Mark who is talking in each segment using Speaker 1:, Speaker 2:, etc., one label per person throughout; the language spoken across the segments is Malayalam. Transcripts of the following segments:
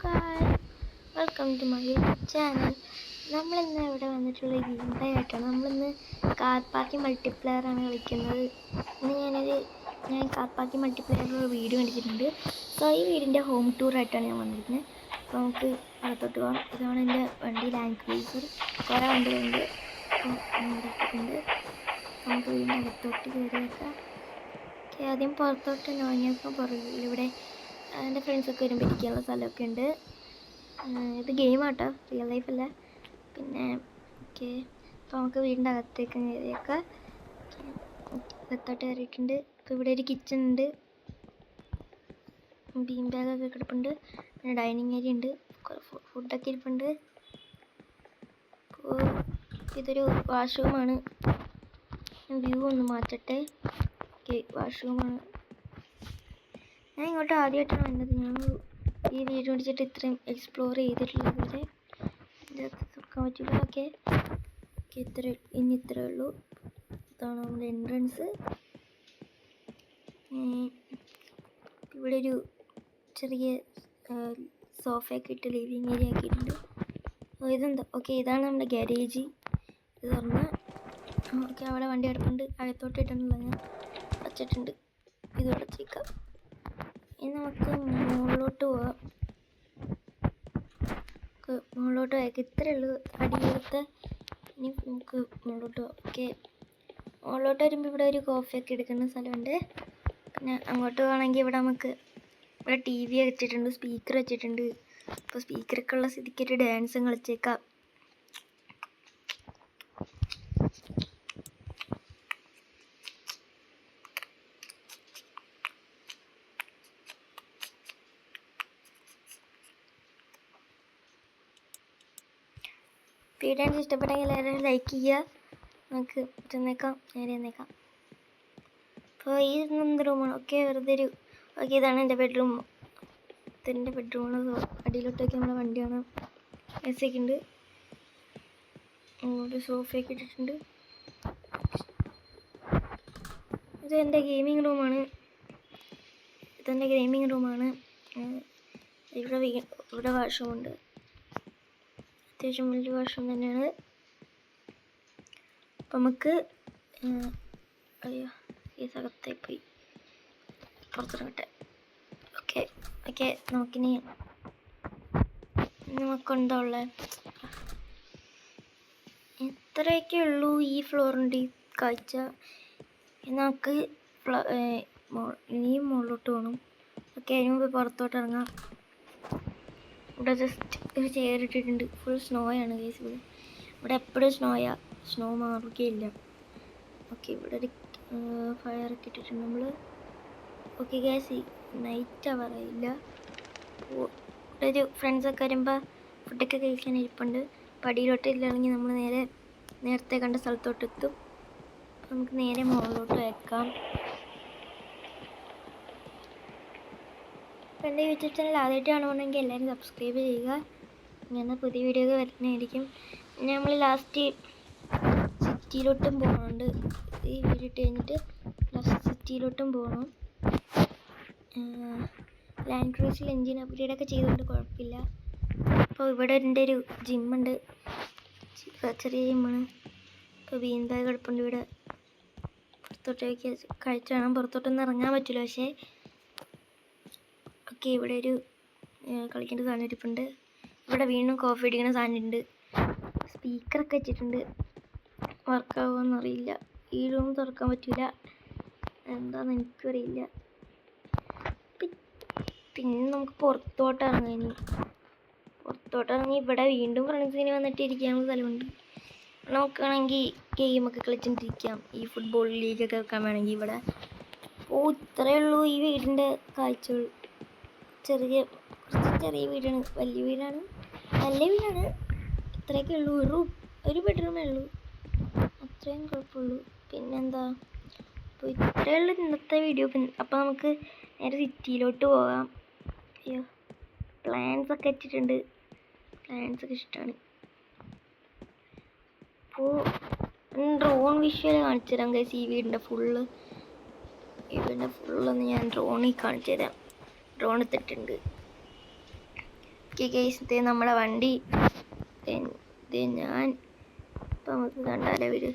Speaker 1: guys, welcome to my YouTube channel. നമ്മളിന്ന് ഇവിടെ വന്നിട്ടുള്ള ഗെയിം പ്ലേ ആയിട്ടാണ്. നമ്മളിന്ന് കാർ പാർക്കിംഗ് മൾട്ടിപ്ലെയർ ആണ് കളിക്കുന്നത്. ഇന്ന് ഞാൻ കാർ പാർക്കിംഗ് മൾട്ടിപ്ലെയറിലുള്ള വീഡിയോ കണ്ടിട്ടുണ്ട്. സോ ഈ വീടിൻ്റെ ഹോം ടൂർ ആയിട്ടാണ് ഞാൻ വന്നിരിക്കുന്നത്. അപ്പോൾ നമുക്ക് അകത്തോട്ട് പോകാം. ഇതാണ് എൻ്റെ വണ്ടി, ലാൻഡ് ക്രൂസർ. കുറേ വണ്ടികളുണ്ട്. അപ്പോൾ ഇട്ടിട്ടുണ്ട്. നമുക്ക് വീടിൻ്റെ അകത്തോട്ട് കയറിയേക്കാം. ആദ്യം പുറത്തോട്ട് നോങ്ങിയപ്പോൾ പുറകിലിവിടെ എൻ്റെ ഫ്രണ്ട്സൊക്കെ വരുമ്പോൾ ഇരിക്കാനുള്ള സ്ഥലമൊക്കെ ഉണ്ട്. ഇത് ഗെയിമാട്ടോ, റിയൽ ലൈഫല്ല. പിന്നെ ഓക്കെ, അപ്പോൾ നമുക്ക് വീടിൻ്റെ അകത്തേക്ക് കയറിയേക്കാം. അകത്തോട്ട് കയറിയിട്ടുണ്ട്. ഇപ്പോൾ ഇവിടെ ഒരു കിച്ചൺ ഉണ്ട്, ബീൻ ബാഗൊക്കെ കിടപ്പുണ്ട്, പിന്നെ ഡൈനിങ് ഏരിയ ഉണ്ട്, ഫുഡൊക്കെ ഇരിപ്പുണ്ട്. അപ്പോൾ ഇതൊരു വാഷ്റൂമാണ്. വ്യൂ ഒന്ന് മാറ്റട്ടെ. ഓക്കെ, വാഷ്റൂമാണ്. ഞാൻ ഇങ്ങോട്ട് ആദ്യമായിട്ടാണ് വന്നത്. ഞാൻ ഈ വീഡിയോ പിടിച്ചിട്ട് ഇത്രയും എക്സ്പ്ലോർ ചെയ്തിട്ടുള്ളത് വരെ ഇതിനകത്ത് തുറക്കാൻ പറ്റില്ല. ഓക്കെ, ഇത്രയേ ഉള്ളൂ. ഇതാണ് നമ്മുടെ എൻട്രൻസ്. ഇവിടെ ഒരു ചെറിയ സോഫയൊക്കെ ഇട്ട് ലിവിങ് ഏരിയ ആക്കിയിട്ടുണ്ട്. ഇതെന്താ? ഓക്കെ, ഇതാണ് നമ്മുടെ ഗാരേജ്. ഇത് തുറന്ന് ഓക്കെ, അവിടെ വണ്ടി കിടപ്പുണ്ട്. അകത്തോട്ട് ഇട്ടുള്ള ഞാൻ അടച്ചിട്ടുണ്ട്. ഇത് അടച്ചേക്കാം. ഇനി നമുക്ക് മുകളിലോട്ട് പോവാം. മുകളിലോട്ട് പോയേക്കാം. ഇത്രയേ ഉള്ളൂ അടിയിലത്തെ. ഇനി നമുക്ക് മുകളിലോട്ട് പോവാം. ഓക്കെ, മുകളിലോട്ട് വരുമ്പോൾ ഇവിടെ ഒരു കോഫിയൊക്കെ എടുക്കുന്ന സ്ഥലമുണ്ട്. പിന്നെ അങ്ങോട്ട് പോകണമെങ്കിൽ ഇവിടെ ഇവിടെ ടി വി വെച്ചിട്ടുണ്ട്, സ്പീക്കർ വെച്ചിട്ടുണ്ട്. അപ്പോൾ സ്പീക്കറൊക്കെ ഉള്ള സ്ഥിതിക്കൊരു ഡാൻസും കളിച്ചേക്കാം. വീഡിയോ ഇഷ്ടപ്പെട്ടെങ്കിൽ എല്ലാവരും ലൈക്ക് ചെയ്യുക. നമുക്ക് നേരെ ചെന്നേക്കാം. അപ്പോൾ ഈ റൂമാണ്. ഓക്കെ, വെറുതെ ഓക്കെ, ഇതാണ് എൻ്റെ ബെഡ്റൂം. ഇതെൻ്റെ ബെഡ്റൂമാണ്. അടിയിലോട്ടൊക്കെ നമ്മുടെ വണ്ടിയാണ്. എ സി ഒക്കെ ഉണ്ട്. ഒരു സോഫയൊക്കെ ഇട്ടിട്ടുണ്ട്. ഇത് എൻ്റെ ഗെയിമിങ് റൂമാണ്. ഇവിടെ വാഷ്റൂമുണ്ട്. അത്യാവശ്യം വലിയ വാഷ്റൂം തന്നെയാണ്. അപ്പം നമുക്ക് ഈ സ്ഥലത്തേക്ക് പോയി പുറത്തിറങ്ങട്ടെ. ഓക്കെ, നമുക്കെന്താ ഉള്ളത്? ഇത്രയൊക്കെ ഉള്ളൂ ഈ ഫ്ലോറിൻ്റെ ഈ കാഴ്ച. നമുക്ക് ഇനിയും മുകളിലോട്ട് പോകണം. ഓക്കെ, അതിന് മുമ്പ് പുറത്തോട്ട് ഇറങ്ങാം. ഇവിടെ ജസ്റ്റ് ഒരു ചെയർ ഇട്ടിട്ടുണ്ട്. ഫുൾ സ്നോയാണ് ഗൈസ്. ഇവിടെ എപ്പോഴും സ്നോ മാറുകയില്ല. ഓക്കെ, ഇവിടെ ഒരു ഫയറൊക്കെ ഇട്ടിട്ടുണ്ട് നമ്മൾ. ഓക്കെ ഗൈസ്, നൈറ്റ് അവറിയില്ല. ഇവിടെ ഒരു ഫ്രണ്ട്സൊക്കെ വരുമ്പോൾ ഫുഡൊക്കെ കഴിക്കാൻ ഇരിപ്പുണ്ട്. പടിയിലോട്ട് ഇല്ലെങ്കിൽ നമ്മൾ നേരത്തെ കണ്ട സ്ഥലത്തോട്ട് എത്തും. നമുക്ക് നേരെ മുകളിലോട്ട് വെക്കാം. എൻ്റെ യൂട്യൂബ് ചാനൽ ആദ്യമായിട്ട് കാണുകയാണെങ്കിൽ എല്ലാവരും സബ്സ്ക്രൈബ് ചെയ്യുക. ഇങ്ങനെ പുതിയ വീഡിയോ ഒക്കെ വരുന്നതായിരിക്കും. നമ്മൾ ലാസ്റ്റ് സിറ്റിയിലോട്ടും പോകുന്നുണ്ട്. ഈ വീഡിയോ ഇട്ട് കഴിഞ്ഞിട്ട് ലാസ്റ്റ് സിറ്റിയിലോട്ടും പോകണം. ലാൻഡ് ക്രൂസിൽ എൻജിൻ അപ്ഗ്രേഡൊക്കെ ചെയ്തുകൊണ്ട് കുഴപ്പമില്ല. അപ്പോൾ ഇവിടെ എൻ്റെ ഒരു ജിമ്മുണ്ട്, ചെറിയ ജിമ്മാണ്. ഇപ്പോൾ ബീൻ ബാഗ് കിടപ്പുണ്ട് ഇവിടെ. പുറത്തോട്ടേക്ക് കാഴ്ച കാണാൻ. പുറത്തോട്ടൊന്നും ഇറങ്ങാൻ പറ്റില്ല. പക്ഷേ ഓക്കെ, ഇവിടെ ഒരു കളിക്കേണ്ട സാധനം ഇരിപ്പുണ്ട്. ഇവിടെ വീണ്ടും കോഫി അടിക്കുന്ന സാധനം ഉണ്ട്. സ്പീക്കറൊക്കെ വെച്ചിട്ടുണ്ട്. വർക്കാവുമെന്നറിയില്ല. ഈ റൂം തുറക്കാൻ പറ്റില്ല, എന്താണെന്ന് എനിക്കും അറിയില്ല. പിന്നെ നമുക്ക് പുറത്തോട്ട് ഇറങ്ങി ഇവിടെ വീണ്ടും ഫ്രണ്ട്സിന് വന്നിട്ട് ഇരിക്കാനുള്ള സ്ഥലമുണ്ട്. നോക്കുകയാണെങ്കിൽ ഗെയിമൊക്കെ കളിച്ചിട്ടിരിക്കാം. ഈ ഫുട്ബോൾ ലീഗൊക്കെ വെക്കാൻ വേണമെങ്കിൽ ഇവിടെ. ഇത്രയേ ഉള്ളൂ ഈ വീടിൻ്റെ കാഴ്ചകൾ. ചെറിയ വീടാണ്. വലിയ വീടാണ്. ഇത്രയൊക്കെ ഉള്ളൂ. ഒരു ബെഡ്റൂമേ ഉള്ളൂ. അത്രയും കുഴപ്പമുള്ളൂ. പിന്നെന്താ, അപ്പോൾ ഇത്രയേ ഉള്ളൂ ഇന്നത്തെ വീഡിയോ. അപ്പോൾ നമുക്ക് നേരെ സിറ്റിയിലോട്ട് പോകാം. പ്ലാൻസൊക്കെ വെച്ചിട്ടുണ്ട്. പ്ലാൻസൊക്കെ ഇഷ്ടമാണ്. അപ്പോൾ ഡ്രോൺ വിഷ്വൽ കാണിച്ചു തരാം ഗൈസ്. ഈ വീടിൻ്റെ ഫുള്ളൊന്ന് ഞാൻ ഡ്രോണിൽ കാണിച്ചു തരാം. ഡ്രോൺ എടുത്തിട്ടുണ്ട്. കേസ് നമ്മളെ വണ്ടി ഞാൻ ഇപ്പം നമുക്ക് കണ്ടാലോ വീട്.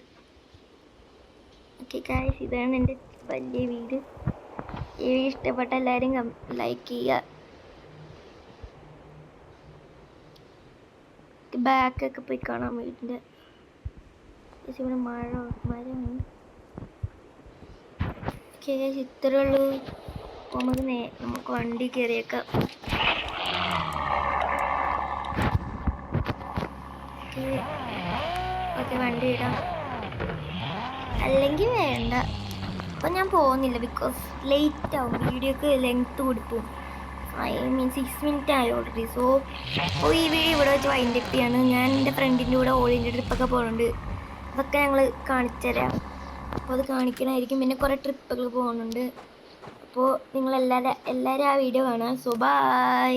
Speaker 1: ഓക്കെ ഗൈസ്, ഇതാണ് എൻ്റെ വലിയ വീട്. ഈ വീഡിയോ ഇഷ്ടപ്പെട്ട എല്ലാവരും ലൈക്ക് ചെയ്യുക. ബാക്കൊക്കെ പോയി കാണാം വീടിൻ്റെ. ഇവിടെ മരമാണ്. ഓക്കെ ഗൈസ്, ഇത്രയേ ഉള്ളൂ. നമുക്ക് വണ്ടി കയറിയേക്കാം. ഓക്കെ, വണ്ടി ഇടാം. അല്ലെങ്കിൽ വേണ്ട, അപ്പം ഞാൻ പോകുന്നില്ല. ബിക്കോസ് ലേറ്റ് ആവും, വീഡിയോക്ക് ലെങ്ത്ത് കൊടുക്കും. 6 മിനിറ്റ് ആയി ഓൾറെഡി. സോ ഈ വീഡിയോ ഇവിടെ വെച്ച് വൈൻഡ് അപ്പ് ചെയ്യാണ്. ഞാൻ എൻ്റെ ഫ്രണ്ടിൻ്റെ കൂടെ ഓൾ ഇന്ത്യ ട്രിപ്പൊക്കെ പോകുന്നുണ്ട്. അതൊക്കെ ഞങ്ങൾ കാണിച്ചു തരാം. അപ്പോൾ അത് കാണിക്കണമായിരിക്കും. പിന്നെ കുറേ ട്രിപ്പുകൾ പോകുന്നുണ്ട്. അപ്പോൾ നിങ്ങളെല്ലാവരും ആ വീഡിയോ കാണാം. So by.